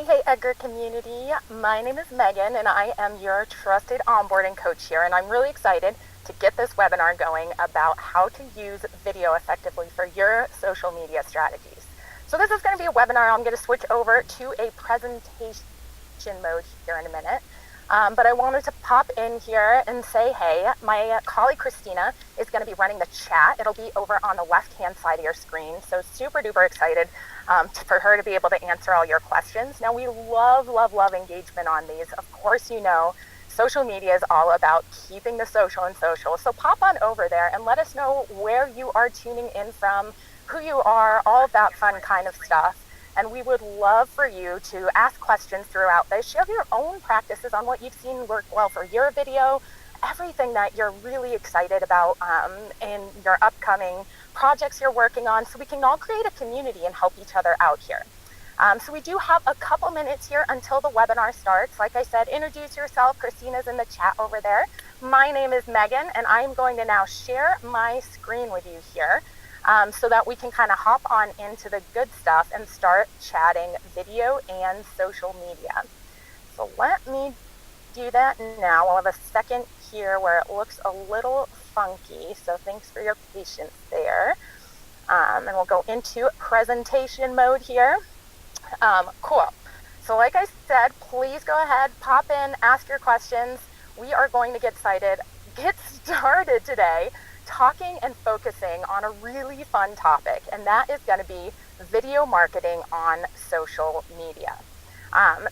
Hey, Edgar community. My name is Megan, and I am your trusted onboarding coach here. And I'm really excited to get this webinar going about how to use video effectively for your social media strategies. So this is going to be a webinar. I'm going to switch over to a presentation mode here in a minute. But I wanted to pop in here and say, hey, my colleague Christina is going to be running the chat. It'll be over on the left-hand side of your screen. So super duper excited for her to be able to answer all your questions. Now, we love engagement on these. Of course, you know, social media is all about keeping the social and social. So pop on over there and let us know where you are tuning in from, who you are, all of that fun kind of stuff. And we would love for you to ask questions throughout this. Share your own practices on what you've seen work well for your video, everything that you're really excited about in your upcoming projects you're working on, so we can all create a community and help each other out here. So we do have a couple minutes here until the webinar starts. Like I said, introduce yourself. Christina's in the chat over there. My name is Megan, and I'm going to now share my screen with you here. So that we can kind of hop on into the good stuff and start chatting video and social media. So let me do that now. We'll have a second here where it looks a little funky, so thanks for your patience there. And we'll go into presentation mode here. Cool. So like I said, please go ahead, pop in, ask your questions. We are going to get started today talking and focusing on a really fun topic, and that is going to be video marketing on social media.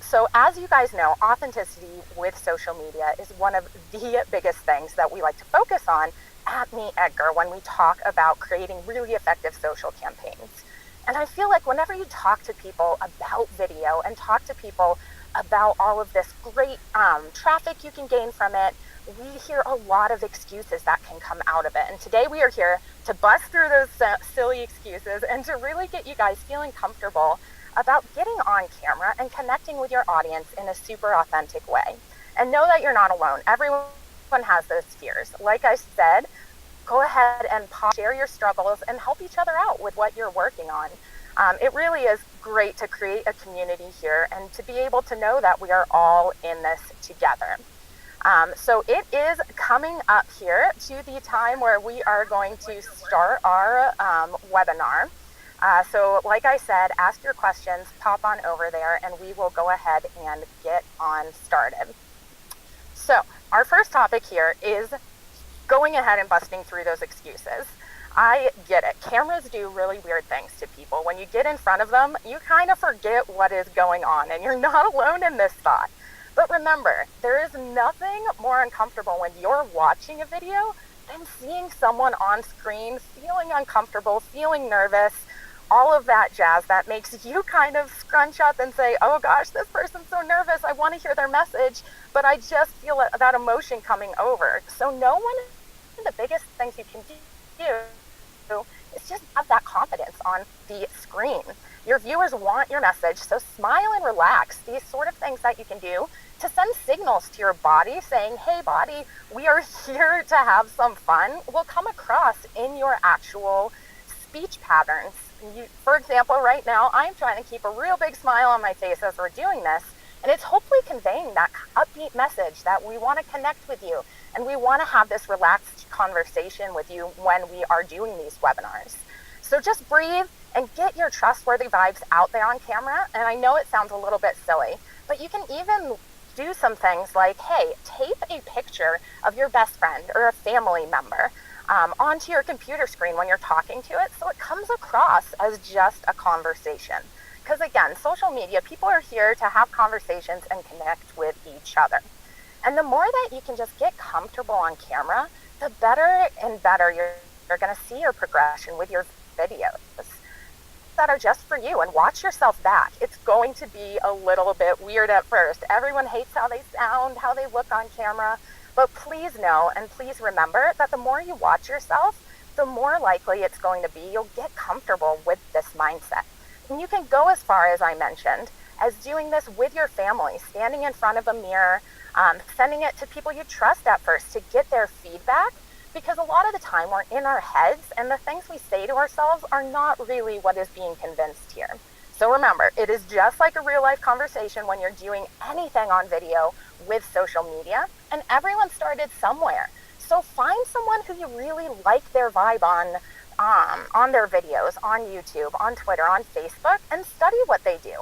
So as you guys know, authenticity with social media is one of the biggest things that we like to focus on at Meet Edgar when we talk about creating really effective social campaigns. And I feel like whenever you talk to people about video and talk to people about all of this great traffic you can gain from it, we hear a lot of excuses that can come out of it. And today we are here to bust through those silly excuses and to really get you guys feeling comfortable about getting on camera and connecting with your audience in a super authentic way. And know that you're not alone. Everyone has those fears. Like I said, go ahead and share your struggles and help each other out with what you're working on. It really is great to create a community here and to be able to know that we are all in this together. So it is coming up here to the time where we are going to start our webinar. So like I said, ask your questions, pop on over there, and we will go ahead and get on started. So our first topic here is going ahead and busting through those excuses. I get it. Cameras do really weird things to people. When you get in front of them, you kind of forget what is going on, and you're not alone in this thought. But remember, there is nothing more uncomfortable when you're watching a video than seeing someone on screen feeling uncomfortable, feeling nervous, all of that jazz that makes you kind of scrunch up and say, oh gosh, this person's so nervous, I want to hear their message, but I just feel that emotion coming over. So one of the biggest things you can do is just have that confidence on the screen. Your viewers want your message, so smile and relax. These sort of things that you can do to send signals to your body saying, hey body, we are here to have some fun, will come across in your actual speech patterns. For example, right now, I'm trying to keep a real big smile on my face as we're doing this, and it's hopefully conveying that upbeat message that we want to connect with you, and we want to have this relaxed conversation with you when we are doing these webinars. So just breathe and get your trustworthy vibes out there on camera. And I know it sounds a little bit silly, but you can even do some things like, hey, tape a picture of your best friend or a family member onto your computer screen when you're talking to it, so it comes across as just a conversation. Because again, social media, people are here to have conversations and connect with each other. And the more that you can just get comfortable on camera, the better and better you're going to see your progression with your videos that are just for you, and watch yourself back. It's going to be a little bit weird at first. Everyone hates how they sound, how they look on camera, but please know and please remember that the more you watch yourself, the more likely it's going to be you'll get comfortable with this mindset. And you can go as far as I mentioned as doing this with your family, standing in front of a mirror, sending it to people you trust at first to get their feedback, because a lot of the time we're in our heads and the things we say to ourselves are not really what is being convinced here. So remember, it is just like a real life conversation when you're doing anything on video with social media, and everyone started somewhere. So find someone who you really like their vibe on their videos, on YouTube, on Twitter, on Facebook, and study what they do.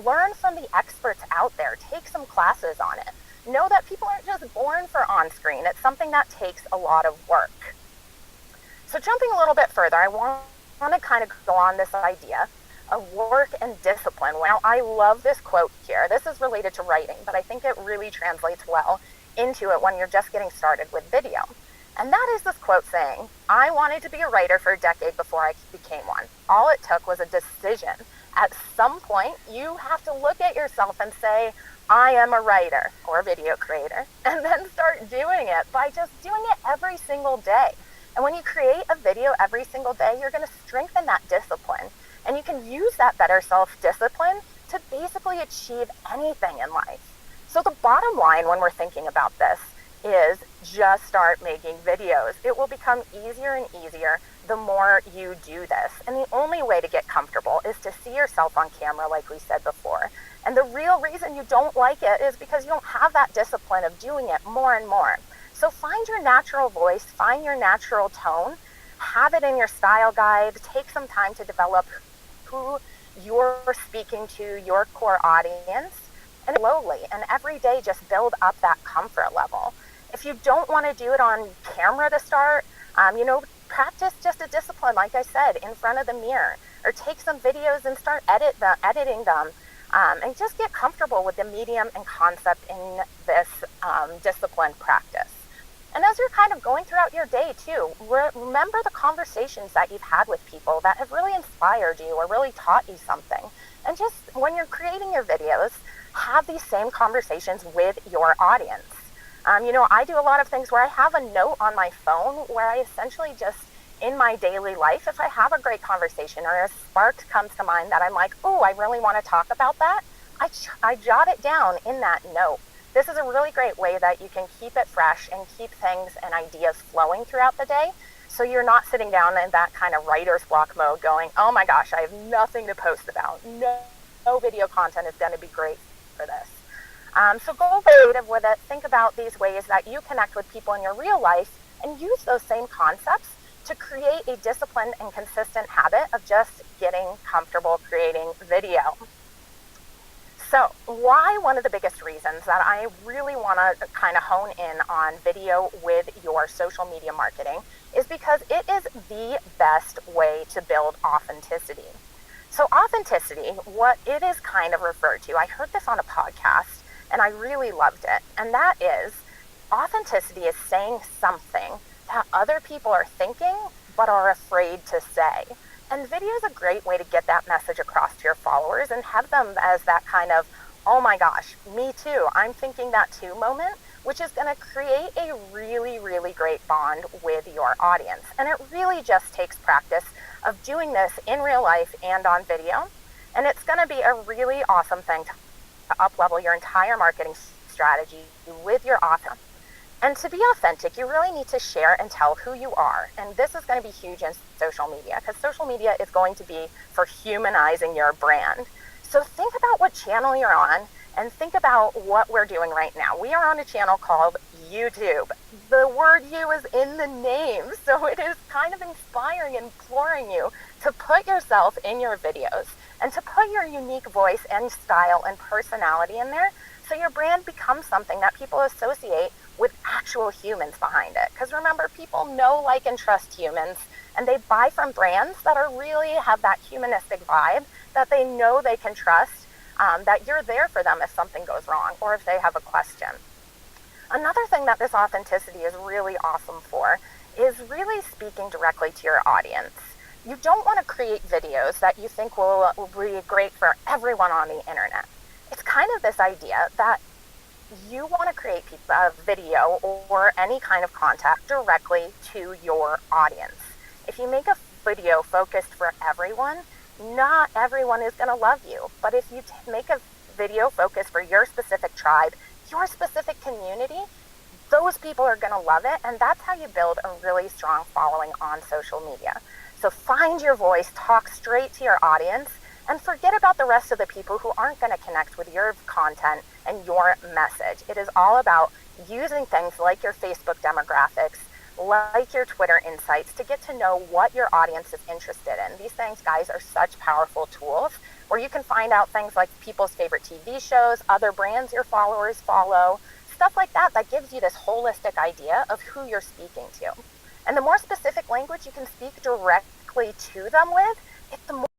Learn from the experts out there. Take some classes on it. Know that people aren't just born for on-screen. It's something that takes a lot of work. So jumping a little bit further, I want to kind of go on this idea of work and discipline. Now, I love this quote here. This is related to writing, but I think it really translates well into it when you're just getting started with video. And that is this quote saying, "I wanted to be a writer for a decade before I became one. All it took was a decision. At some point, you have to look at yourself and say, I am a writer or a video creator," and then start doing it by just doing it every single day. And when you create a video every single day, you're going to strengthen that discipline. And you can use that better self-discipline to basically achieve anything in life. So the bottom line when we're thinking about this is just start making videos. It will become easier and easier the more you do this. And the only way to get comfortable is to see yourself on camera, like we said before. And the real reason you don't like it is because you don't have that discipline of doing it more and more. So find your natural voice, find your natural tone, have it in your style guide, take some time to develop who you're speaking to, your core audience, and slowly and every day just build up that comfort level. If you don't want to do it on camera to start, practice just a discipline, like I said, in front of the mirror, or take some videos and start editing them, and just get comfortable with the medium and concept in this discipline practice. And as you're kind of going throughout your day too, remember the conversations that you've had with people that have really inspired you or really taught you something. And just when you're creating your videos, have these same conversations with your audience. I do a lot of things where I have a note on my phone where I essentially just, in my daily life, if I have a great conversation or a spark comes to mind that I'm like, oh, I really want to talk about that, I jot it down in that note. This is a really great way that you can keep it fresh and keep things and ideas flowing throughout the day. So you're not sitting down in that kind of writer's block mode going, oh my gosh, I have nothing to post about. No video content is going to be great for this. So go creative with it. Think about these ways that you connect with people in your real life and use those same concepts to create a disciplined and consistent habit of just getting comfortable creating video. So why one of the biggest reasons that I really want to kind of hone in on video with your social media marketing is because it is the best way to build authenticity. So authenticity, what it is kind of referred to, I heard this on a podcast and I really loved it. And that is, authenticity is saying something that other people are thinking but are afraid to say. And video is a great way to get that message across to your followers and have them as that kind of, oh my gosh, me too, I'm thinking that too moment, which is going to create a really, really great bond with your audience. And it really just takes practice of doing this in real life and on video. And it's going to be a really awesome thing to up-level your entire marketing strategy with your author. And to be authentic, you really need to share and tell who you are. And this is going to be huge in social media because social media is going to be for humanizing your brand. So think about what channel you're on and think about what we're doing right now. We are on a channel called YouTube. The word "you" is in the name, so it is kind of inspiring and imploring you to put yourself in your videos and to put your unique voice and style and personality in there so your brand becomes something that people associate with actual humans behind it. Because remember, people know, like, and trust humans, and they buy from brands that are really have that humanistic vibe that they know they can trust, that you're there for them if something goes wrong or if they have a question. Another thing that this authenticity is really awesome for is really speaking directly to your audience. You don't want to create videos that you think will be great for everyone on the internet. It's kind of this idea that you want to create a video or any kind of content directly to your audience. If you make a video focused for everyone, not everyone is going to love you. But if you make a video focused for your specific tribe, your specific community, those people are going to love it. And that's how you build a really strong following on social media. So find your voice, talk straight to your audience, and forget about the rest of the people who aren't going to connect with your content and your message. It is all about using things like your Facebook demographics, like your Twitter insights, to get to know what your audience is interested in. These things, guys, are such powerful tools where you can find out things like people's favorite TV shows, other brands your followers follow, stuff like that, that gives you this holistic idea of who you're speaking to. And the more specific language you can speak directly to them with, the more